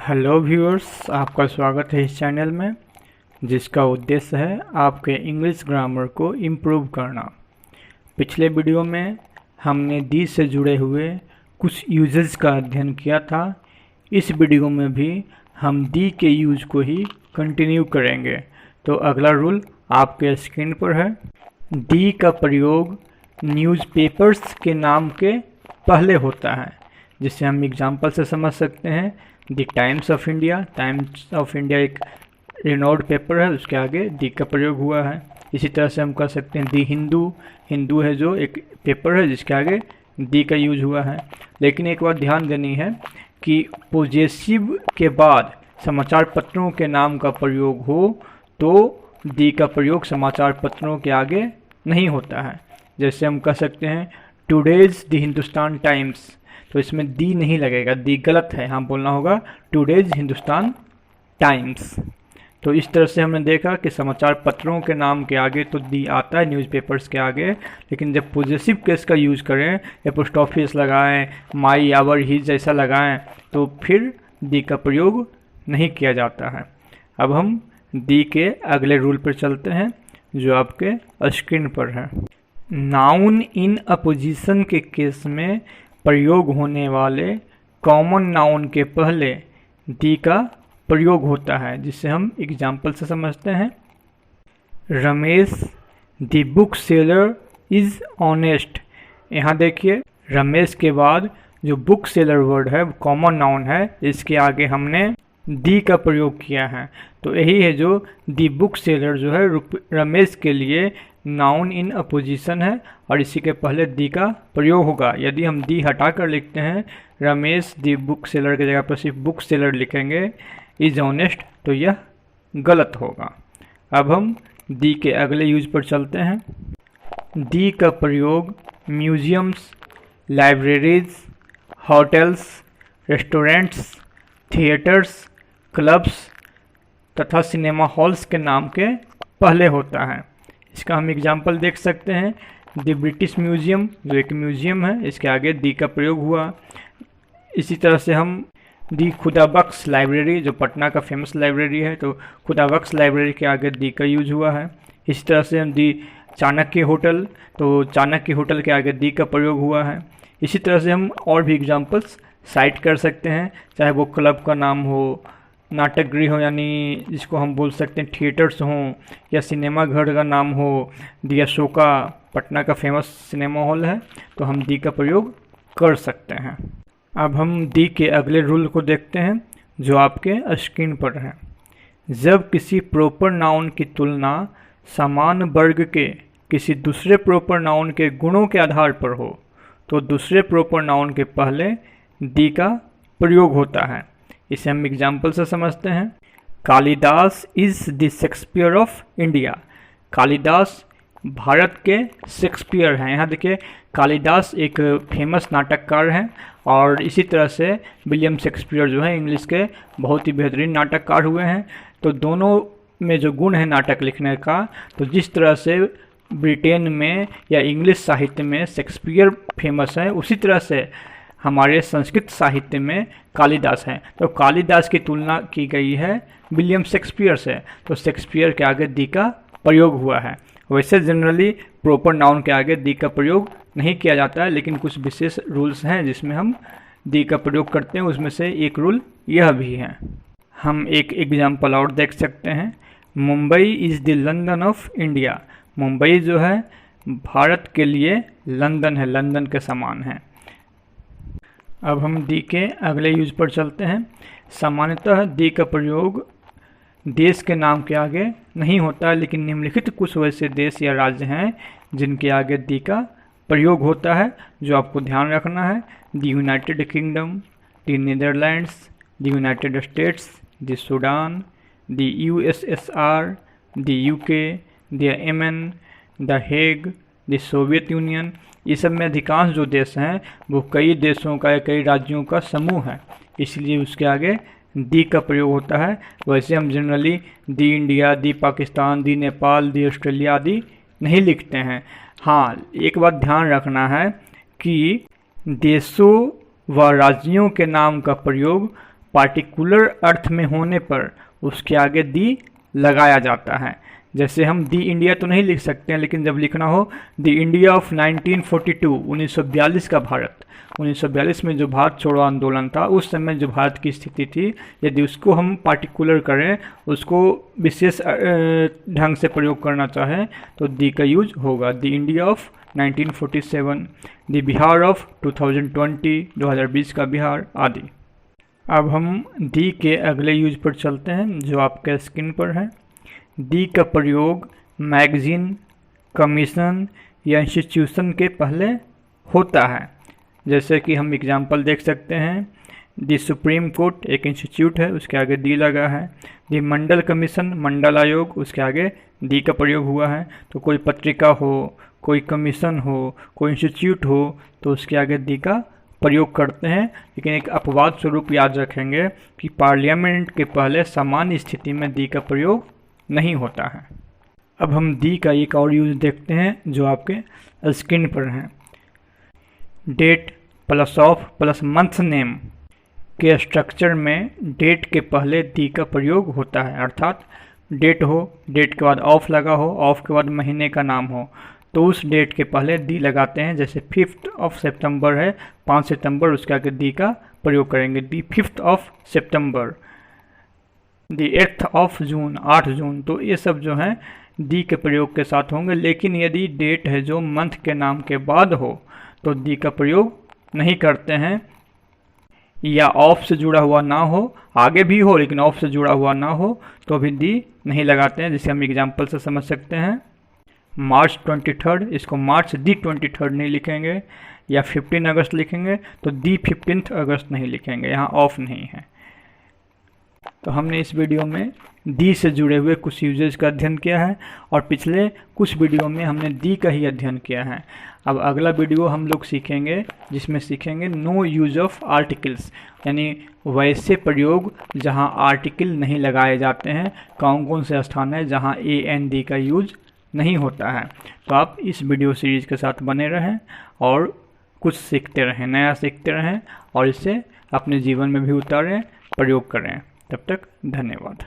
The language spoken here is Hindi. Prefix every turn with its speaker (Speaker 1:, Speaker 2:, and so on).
Speaker 1: हेलो व्यूअर्स, आपका स्वागत है इस चैनल में जिसका उद्देश्य है आपके इंग्लिश ग्रामर को इम्प्रूव करना। पिछले वीडियो में हमने दी से जुड़े हुए कुछ यूजेस का अध्ययन किया था। इस वीडियो में भी हम दी के यूज को ही कंटिन्यू करेंगे। तो अगला रूल आपके स्क्रीन पर है। दी का प्रयोग न्यूज़पेपर्स के नाम के पहले होता है, जिसे हम एग्जाम्पल से समझ सकते हैं। द टाइम्स ऑफ इंडिया एक रिनोड पेपर है, उसके आगे दी का प्रयोग हुआ है। इसी तरह से हम कह सकते हैं दी हिंदू है जो एक पेपर है जिसके आगे दी का यूज हुआ है। लेकिन एक बात ध्यान देनी है कि पॉजेसिव के बाद समाचार पत्रों के नाम का प्रयोग हो तो दी का प्रयोग समाचार पत्रों के आगे नहीं होता है। जैसे हम कह सकते हैं टुडेज द हिंदुस्तान टाइम्स, तो इसमें दी नहीं लगेगा, दी गलत है, हाँ बोलना होगा टुडेज हिंदुस्तान टाइम्स। तो इस तरह से हमने देखा कि समाचार पत्रों के नाम के आगे तो दी आता है न्यूज़पेपर्स के आगे, लेकिन जब पॉजेसिव केस का यूज़ करें या पोस्ट ऑफिस लगाएं, माई आवर हिज जैसा लगाएं तो फिर दी का प्रयोग नहीं किया जाता है। अब हम दी के अगले रूल पर चलते हैं जो आपके स्क्रीन पर है। नाउन इन अपोजिशन के केस में प्रयोग होने वाले कॉमन नाउन के पहले दी का प्रयोग होता है, जिसे हम एग्जाम्पल से समझते हैं। Ramesh the book seller is honest. यहाँ देखिए रमेश के बाद जो बुक सेलर वर्ड है कॉमन नाउन है, इसके आगे हमने दी का प्रयोग किया है। तो यही है जो दी बुक सेलर जो है रमेश के लिए नाउन इन अपोजिशन है और इसी के पहले दी का प्रयोग होगा। यदि हम दी हटा कर लिखते हैं रमेश दी बुक सेलर की जगह पर सिर्फ बुक सेलर लिखेंगे इज ऑनेस्ट, तो यह गलत होगा। अब हम दी के अगले यूज पर चलते हैं। दी का प्रयोग museums, libraries, hotels, restaurants, theatres, clubs तथा सिनेमा हॉल्स के नाम के पहले होता है। इसका हम एग्जाम्पल देख सकते हैं। द ब्रिटिश म्यूजियम जो एक म्यूजियम है, इसके आगे दी का प्रयोग हुआ। इसी तरह से हम दी खुदाबख्श लाइब्रेरी जो पटना का फेमस लाइब्रेरी है, तो खुदाबख्श लाइब्रेरी के आगे दी का यूज हुआ है। इसी तरह से हम दी चाणक्य होटल, तो चाणक्य होटल के आगे दी का प्रयोग हुआ है। इसी तरह से हम और भी एग्जाम्पल्स साइट कर सकते हैं, चाहे वो क्लब का नाम हो, नाटक गृह हो यानी जिसको हम बोल सकते हैं थिएटर्स हों, या सिनेमा घर का नाम हो, दी अशोका पटना का फेमस सिनेमा हॉल है, तो हम दी का प्रयोग कर सकते हैं। अब हम दी के अगले रूल को देखते हैं जो आपके स्क्रीन पर है। जब किसी प्रॉपर नाउन की तुलना समान वर्ग के किसी दूसरे प्रॉपर नाउन के गुणों के आधार पर हो तो दूसरे प्रॉपर नाउन के पहले दी का प्रयोग होता है। इसे हम एग्जाम्पल से समझते हैं। Kalidas is the Shakespeare of India. Kalidas Bharat के शेक्सपियर हैं। यहाँ देखिए कालिदास एक फेमस नाटककार हैं और इसी तरह से विलियम शेक्सपियर जो है इंग्लिश के बहुत ही बेहतरीन नाटककार हुए हैं। तो दोनों में जो गुण है नाटक लिखने का, तो जिस तरह से ब्रिटेन में या इंग्लिश साहित्य में शेक्सपियर फेमस है, उसी तरह से हमारे संस्कृत साहित्य में कालिदास हैं। तो कालिदास की तुलना की गई है विलियम शेक्सपियर से, तो शेक्सपियर के आगे दी का प्रयोग हुआ है। वैसे जनरली प्रॉपर नाउन के आगे दी का प्रयोग नहीं किया जाता है, लेकिन कुछ विशेष रूल्स हैं जिसमें हम दी का प्रयोग करते हैं। उसमें से एक रूल यह भी है। हम एक एग्जाम्पल और देख सकते हैं। Mumbai is the London of India. Mumbai जो है भारत के लिए लंदन है, लंदन के समान है। अब हम दी के अगले यूज पर चलते हैं। सामान्यतः दी का प्रयोग देश के नाम के आगे नहीं होता है, लेकिन निम्नलिखित कुछ वैसे देश या राज्य हैं जिनके आगे दी का प्रयोग होता है, जो आपको ध्यान रखना है। The United kingdom, the Netherlands, the United states, the Sudan, the USSR, the UK, the Yemen, the Hague, the Soviet union. ये सब में अधिकांश जो देश हैं वो कई देशों का या कई राज्यों का समूह है, इसलिए उसके आगे दी का प्रयोग होता है। वैसे हम जनरली दी इंडिया, दी पाकिस्तान, दी नेपाल, दी ऑस्ट्रेलिया आदि नहीं लिखते हैं। हाँ, एक बात ध्यान रखना है कि देशों व राज्यों के नाम का प्रयोग पार्टिकुलर अर्थ में होने पर उसके आगे दी लगाया जाता है। जैसे हम दी इंडिया तो नहीं लिख सकते हैं, लेकिन जब लिखना हो द इंडिया ऑफ 1942, 1942 का भारत, 1942 में जो भारत छोड़ो आंदोलन था, उस समय जो भारत की स्थिति थी, यदि उसको हम पार्टिकुलर करें, उसको विशेष ढंग से प्रयोग करना चाहें तो दी का यूज होगा। The India of 1947, the Bihar of 2020, 2020 का बिहार आदि। अब हम दी के अगले यूज पर चलते हैं जो आपके स्क्रीन पर है। दी का प्रयोग मैगजीन, कमीशन या इंस्टीट्यूशन के पहले होता है। जैसे कि हम एग्जांपल देख सकते हैं, दी सुप्रीम कोर्ट एक इंस्टीट्यूट है, उसके आगे दी लगा है। दी मंडल कमीशन, मंडल आयोग, उसके आगे दी का प्रयोग हुआ है। तो कोई पत्रिका हो, कोई कमीशन हो, कोई इंस्टीट्यूट हो, तो उसके आगे दी का प्रयोग करते हैं। लेकिन एक अपवाद स्वरूप याद रखेंगे कि पार्लियामेंट के पहले सामान्य स्थिति में दी का प्रयोग नहीं होता है। अब हम दी का एक और यूज देखते हैं जो आपके स्क्रीन पर है। Date plus of plus month name के स्ट्रक्चर में डेट के पहले दी का प्रयोग होता है। अर्थात डेट हो, डेट के बाद ऑफ लगा हो, ऑफ के बाद महीने का नाम हो, तो उस डेट के पहले दी लगाते हैं। जैसे 5 सितंबर है, 5 सितंबर, उसके आगे दी का प्रयोग करेंगे। दी 5 सितंबर, दी 8 जून, 8 जून। तो ये सब जो है दी के प्रयोग के साथ होंगे। लेकिन यदि डेट है जो मंथ के नाम के बाद हो तो दी का प्रयोग नहीं करते हैं, या ऑफ से जुड़ा हुआ ना हो, आगे भी हो लेकिन ऑफ से जुड़ा हुआ ना हो तो भी दी नहीं लगाते हैं। जिसे हम एग्जाम्पल से समझ सकते हैं। मार्च 23, इसको मार्च दी 23 नहीं लिखेंगे, या 15 अगस्त लिखेंगे तो दी 15 अगस्त नहीं लिखेंगे, यहाँ ऑफ नहीं है। तो हमने इस वीडियो में दी से जुड़े हुए कुछ यूजेस का अध्ययन किया है और पिछले कुछ वीडियो में हमने दी का ही अध्ययन किया है। अब अगला वीडियो हम लोग सीखेंगे जिसमें सीखेंगे नो यूज ऑफ आर्टिकल्स, यानी वैसे प्रयोग जहां आर्टिकल नहीं लगाए जाते हैं। कौन कौन से स्थान है जहां ए एन डी का यूज नहीं होता है। तो आप इस वीडियो सीरीज के साथ बने रहें और कुछ सीखते रहें, नया सीखते रहें और इसे अपने जीवन में भी उतारें, प्रयोग करें। तब तक धन्यवाद।